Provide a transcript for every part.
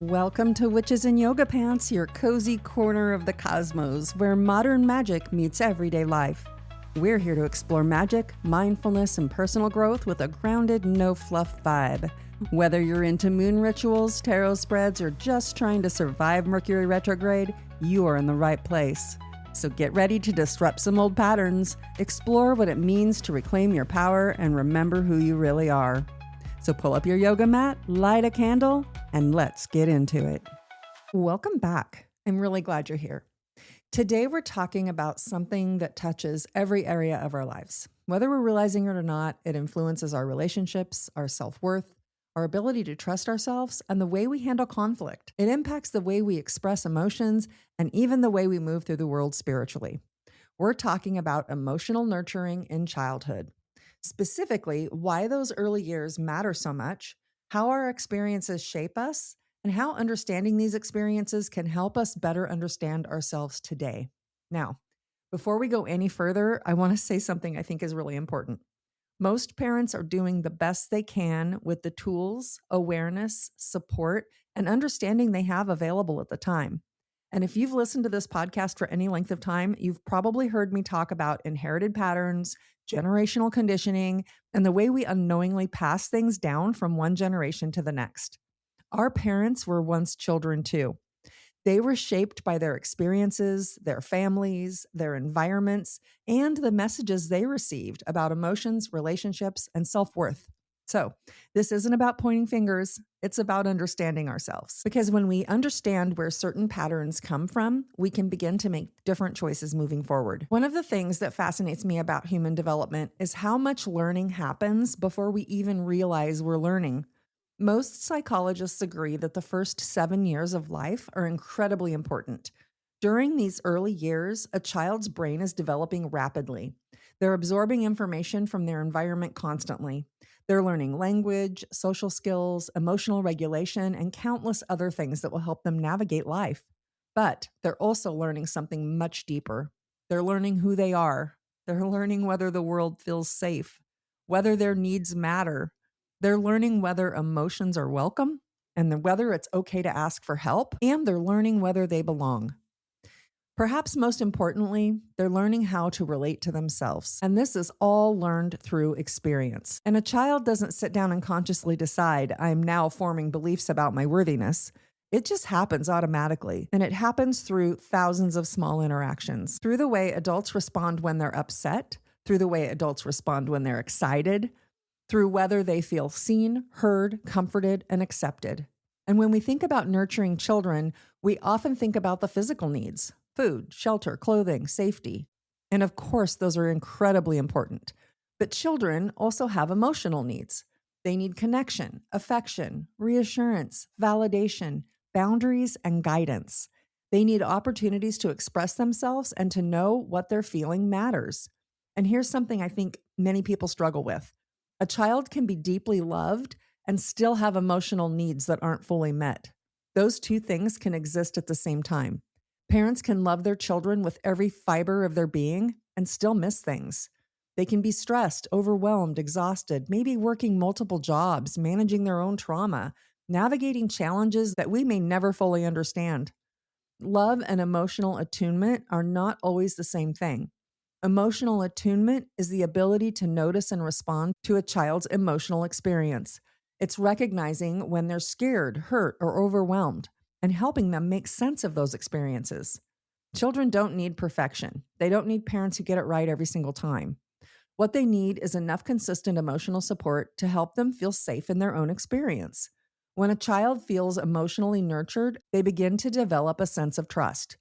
Welcome to Witches in Yoga Pants, your cozy corner of the cosmos where modern magic meets everyday life. We're here to explore magic, mindfulness, and personal growth with a grounded, no-fluff vibe. Whether you're into moon rituals, tarot spreads, or just trying to survive Mercury retrograde, you are in the right place. So get ready to disrupt some old patterns, explore what it means to reclaim your power, and remember who you really are. So pull up your yoga mat, light a candle, and let's get into it. Welcome back. I'm really glad you're here. Today, we're talking about something that touches every area of our lives. Whether we're realizing it or not, it influences our relationships, our self-worth, our ability to trust ourselves, and the way we handle conflict. It impacts the way we express emotions and even the way we move through the world spiritually. We're talking about emotional nurturing in childhood. Specifically, why those early years matter so much, how our experiences shape us, and how understanding these experiences can help us better understand ourselves today. Now, before we go any further, I want to say something I think is really important. Most parents are doing the best they can with the tools, awareness, support, and understanding they have available at the time. And if you've listened to this podcast for any length of time, you've probably heard me talk about inherited patterns, generational conditioning, and the way we unknowingly pass things down from one generation to the next. Our parents were once children too. They were shaped by their experiences, their families, their environments, and the messages they received about emotions, relationships, and self-worth. So, this isn't about pointing fingers, it's about understanding ourselves. Because when we understand where certain patterns come from, we can begin to make different choices moving forward. One of the things that fascinates me about human development is how much learning happens before we even realize we're learning. Most psychologists agree that the first 7 years of life are incredibly important. During these early years, a child's brain is developing rapidly. They're absorbing information from their environment constantly. They're learning language, social skills, emotional regulation, and countless other things that will help them navigate life. But they're also learning something much deeper. They're learning who they are. They're learning whether the world feels safe, whether their needs matter. They're learning whether emotions are welcome and whether it's okay to ask for help, and they're learning whether they belong. Perhaps most importantly, they're learning how to relate to themselves. And this is all learned through experience. And a child doesn't sit down and consciously decide, I'm now forming beliefs about my worthiness. It just happens automatically. And it happens through thousands of small interactions, through the way adults respond when they're upset, through the way adults respond when they're excited, through whether they feel seen, heard, comforted, and accepted. And when we think about nurturing children, we often think about the physical needs: food, shelter, clothing, safety. And of course, those are incredibly important. But children also have emotional needs. They need connection, affection, reassurance, validation, boundaries, and guidance. They need opportunities to express themselves and to know what they're feeling matters. And here's something I think many people struggle with. A child can be deeply loved and still have emotional needs that aren't fully met. Those two things can exist at the same time. Parents can love their children with every fiber of their being and still miss things. They can be stressed, overwhelmed, exhausted, maybe working multiple jobs, managing their own trauma, navigating challenges that we may never fully understand. Love and emotional attunement are not always the same thing. Emotional attunement is the ability to notice and respond to a child's emotional experience. It's recognizing when they're scared, hurt, or overwhelmed, and helping them make sense of those experiences. Children don't need perfection. They don't need parents who get it right every single time. What they need is enough consistent emotional support to help them feel safe in their own experience. When a child feels emotionally nurtured, they begin to develop a sense of trust.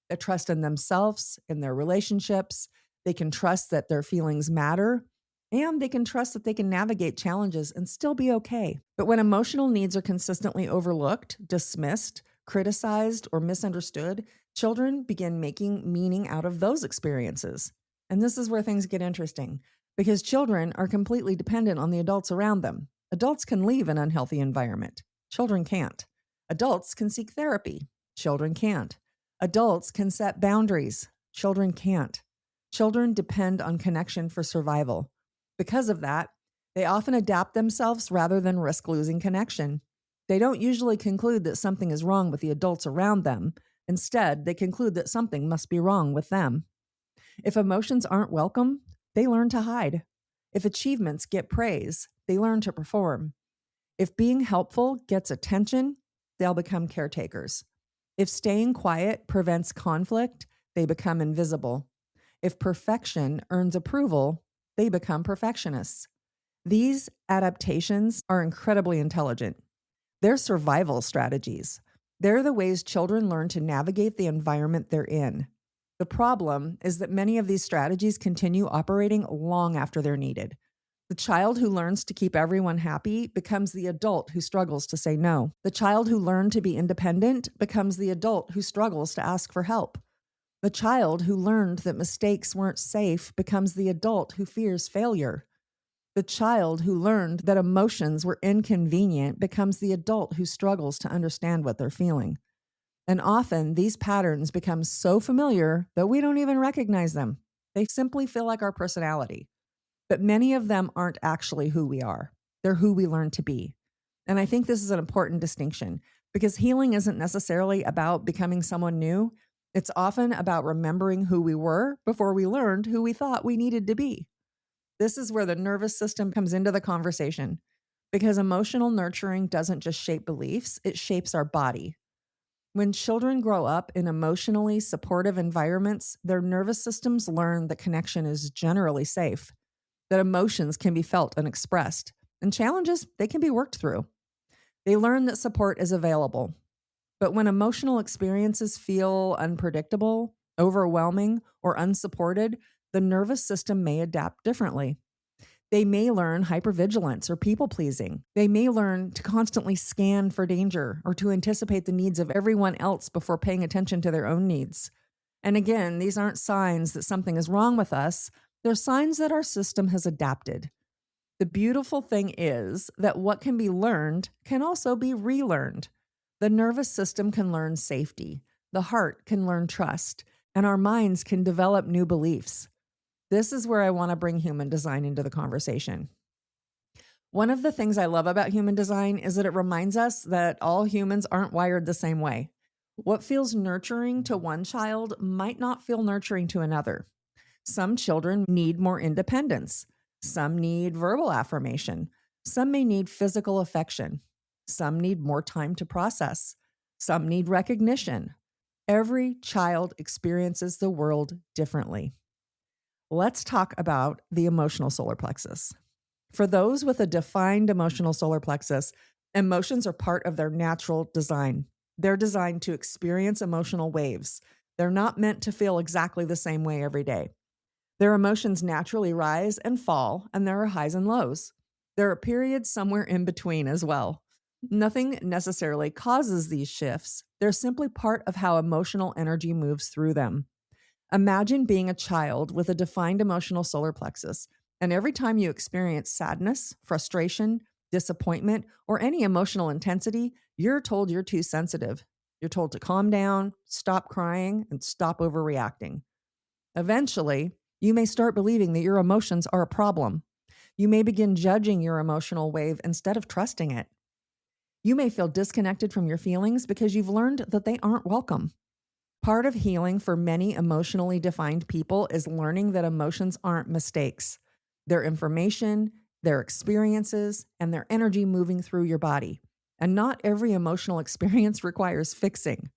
A trust in themselves, in their relationships. They can trust that their feelings matter, and they can trust that they can navigate challenges and still be okay. But when emotional needs are consistently overlooked, dismissed, criticized, or misunderstood, children begin making meaning out of those experiences. And this is where things get interesting, because children are completely dependent on the adults around them. Adults can leave an unhealthy environment. Children can't. Adults can seek therapy. Children can't. Adults can set boundaries. Children can't. Children depend on connection for survival. Because of that, they often adapt themselves rather than risk losing connection. They don't usually conclude that something is wrong with the adults around them. Instead, they conclude that something must be wrong with them. If emotions aren't welcome, they learn to hide. If achievements get praise, they learn to perform. If being helpful gets attention, they'll become caretakers. If staying quiet prevents conflict, they become invisible. If perfection earns approval, they become perfectionists. These adaptations are incredibly intelligent. They're survival strategies. They're the ways children learn to navigate the environment they're in. The problem is that many of these strategies continue operating long after they're needed. The child who learns to keep everyone happy becomes the adult who struggles to say no. The child who learned to be independent becomes the adult who struggles to ask for help. The child who learned that mistakes weren't safe becomes the adult who fears failure. The child who learned that emotions were inconvenient becomes the adult who struggles to understand what they're feeling. And often these patterns become so familiar that we don't even recognize them. They simply feel like our personality. But many of them aren't actually who we are. They're who we learn to be. And I think this is an important distinction because healing isn't necessarily about becoming someone new. It's often about remembering who we were before we learned who we thought we needed to be. This is where the nervous system comes into the conversation because emotional nurturing doesn't just shape beliefs, it shapes our body. When children grow up in emotionally supportive environments, their nervous systems learn that connection is generally safe, that emotions can be felt and expressed, and challenges, they can be worked through. They learn that support is available. But when emotional experiences feel unpredictable, overwhelming, or unsupported, the nervous system may adapt differently. They may learn hypervigilance or people-pleasing. They may learn to constantly scan for danger or to anticipate the needs of everyone else before paying attention to their own needs. And again, these aren't signs that something is wrong with us. They're signs that our system has adapted. The beautiful thing is that what can be learned can also be relearned. The nervous system can learn safety. The heart can learn trust. And our minds can develop new beliefs. This is where I want to bring human design into the conversation. One of the things I love about human design is that it reminds us that all humans aren't wired the same way. What feels nurturing to one child might not feel nurturing to another. Some children need more independence. Some need verbal affirmation. Some may need physical affection. Some need more time to process. Some need recognition. Every child experiences the world differently. Let's talk about the emotional solar plexus. For those with a defined emotional solar plexus, emotions are part of their natural design. They're designed to experience emotional waves. They're not meant to feel exactly the same way every day. Their emotions naturally rise and fall, and there are highs and lows. There are periods somewhere in between as well. Nothing necessarily causes these shifts. They're simply part of how emotional energy moves through them. Imagine being a child with a defined emotional solar plexus, and every time you experience sadness, frustration, disappointment, or any emotional intensity, you're told you're too sensitive. You're told to calm down, stop crying, and stop overreacting. Eventually, you may start believing that your emotions are a problem. You may begin judging your emotional wave instead of trusting it. You may feel disconnected from your feelings because you've learned that they aren't welcome. Part of healing for many emotionally defined people is learning that emotions aren't mistakes. They're information, they're experiences, and their energy moving through your body. And not every emotional experience requires fixing.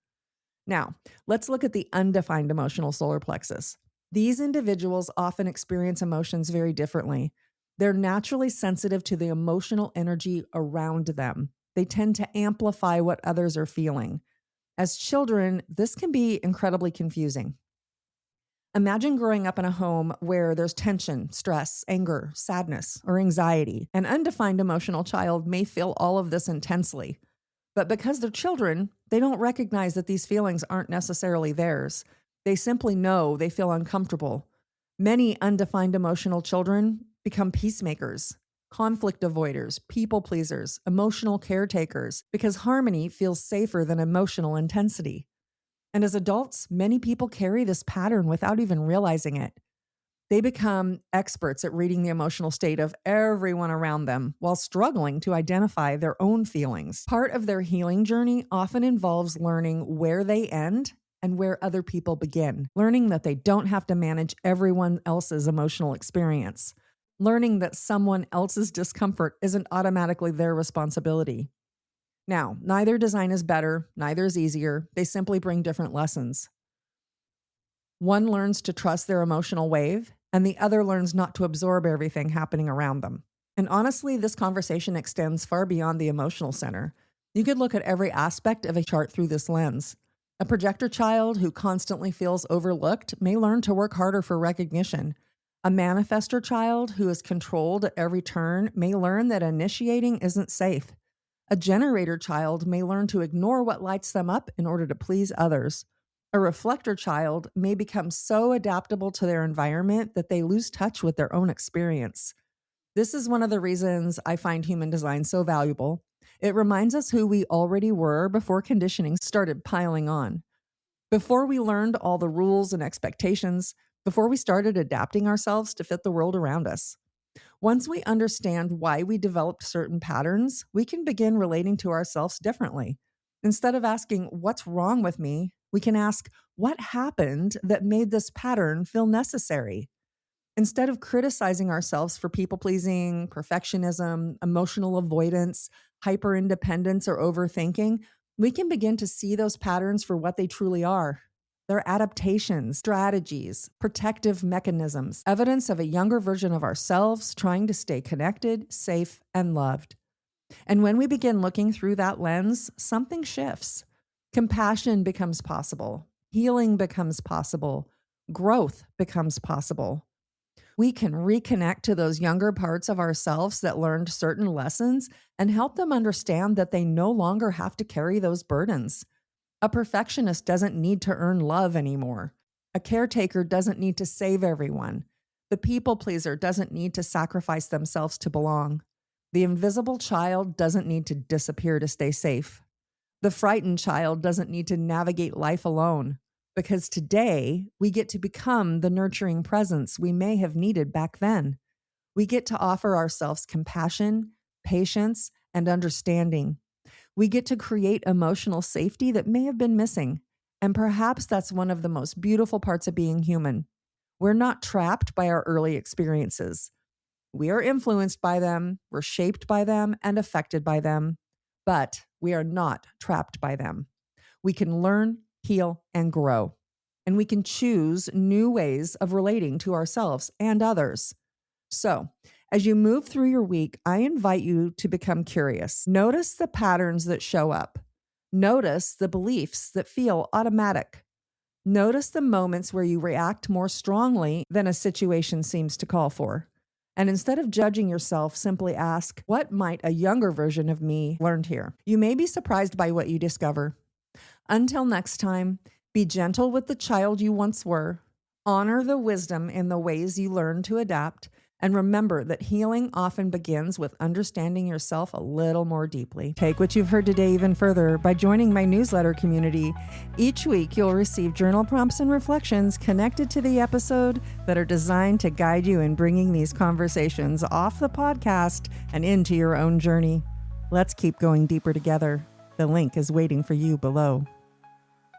Now, let's look at the undefined emotional solar plexus. These individuals often experience emotions very differently. They're naturally sensitive to the emotional energy around them. They tend to amplify what others are feeling. As children, this can be incredibly confusing. Imagine growing up in a home where there's tension, stress, anger, sadness, or anxiety. An undefined emotional child may feel all of this intensely. But because they're children, they don't recognize that these feelings aren't necessarily theirs. They simply know they feel uncomfortable. Many undefined emotional children become peacemakers, conflict avoiders, people pleasers, emotional caretakers, because harmony feels safer than emotional intensity. And as adults, many people carry this pattern without even realizing it. They become experts at reading the emotional state of everyone around them while struggling to identify their own feelings. Part of their healing journey often involves learning where they end and where other people begin, learning that they don't have to manage everyone else's emotional experience, learning that someone else's discomfort isn't automatically their responsibility. Now, neither design is better, neither is easier. They simply bring different lessons. One learns to trust their emotional wave, and the other learns not to absorb everything happening around them. And honestly, this conversation extends far beyond the emotional center. You could look at every aspect of a chart through this lens. A projector child who constantly feels overlooked may learn to work harder for recognition. A manifestor child who is controlled at every turn may learn that initiating isn't safe. A generator child may learn to ignore what lights them up in order to please others. A reflector child may become so adaptable to their environment that they lose touch with their own experience. This is one of the reasons I find human design so valuable. It reminds us who we already were before conditioning started piling on. Before we learned all the rules and expectations, before we started adapting ourselves to fit the world around us. Once we understand why we developed certain patterns, we can begin relating to ourselves differently. Instead of asking, "What's wrong with me?" we can ask, "What happened that made this pattern feel necessary?" Instead of criticizing ourselves for people-pleasing, perfectionism, emotional avoidance, hyper-independence, or overthinking, we can begin to see those patterns for what they truly are. They're adaptations, strategies, protective mechanisms, evidence of a younger version of ourselves trying to stay connected, safe, and loved. And when we begin looking through that lens, something shifts. Compassion becomes possible. Healing becomes possible. Growth becomes possible. We can reconnect to those younger parts of ourselves that learned certain lessons and help them understand that they no longer have to carry those burdens. A perfectionist doesn't need to earn love anymore. A caretaker doesn't need to save everyone. The people pleaser doesn't need to sacrifice themselves to belong. The invisible child doesn't need to disappear to stay safe. The frightened child doesn't need to navigate life alone, because today we get to become the nurturing presence we may have needed back then. We get to offer ourselves compassion, patience, and understanding. We get to create emotional safety that may have been missing. And perhaps that's one of the most beautiful parts of being human. We're not trapped by our early experiences. We are influenced by them, we're shaped by them, and affected by them. But we are not trapped by them. We can learn, heal, and grow. And we can choose new ways of relating to ourselves and others. So, as you move through your week, I invite you to become curious. Notice the patterns that show up. Notice the beliefs that feel automatic. Notice the moments where you react more strongly than a situation seems to call for. And instead of judging yourself, simply ask, what might a younger version of me learned here? You may be surprised by what you discover. Until next time, be gentle with the child you once were, honor the wisdom in the ways you learn to adapt, and remember that healing often begins with understanding yourself a little more deeply. Take what you've heard today even further by joining my newsletter community. Each week, you'll receive journal prompts and reflections connected to the episode that are designed to guide you in bringing these conversations off the podcast and into your own journey. Let's keep going deeper together. The link is waiting for you below.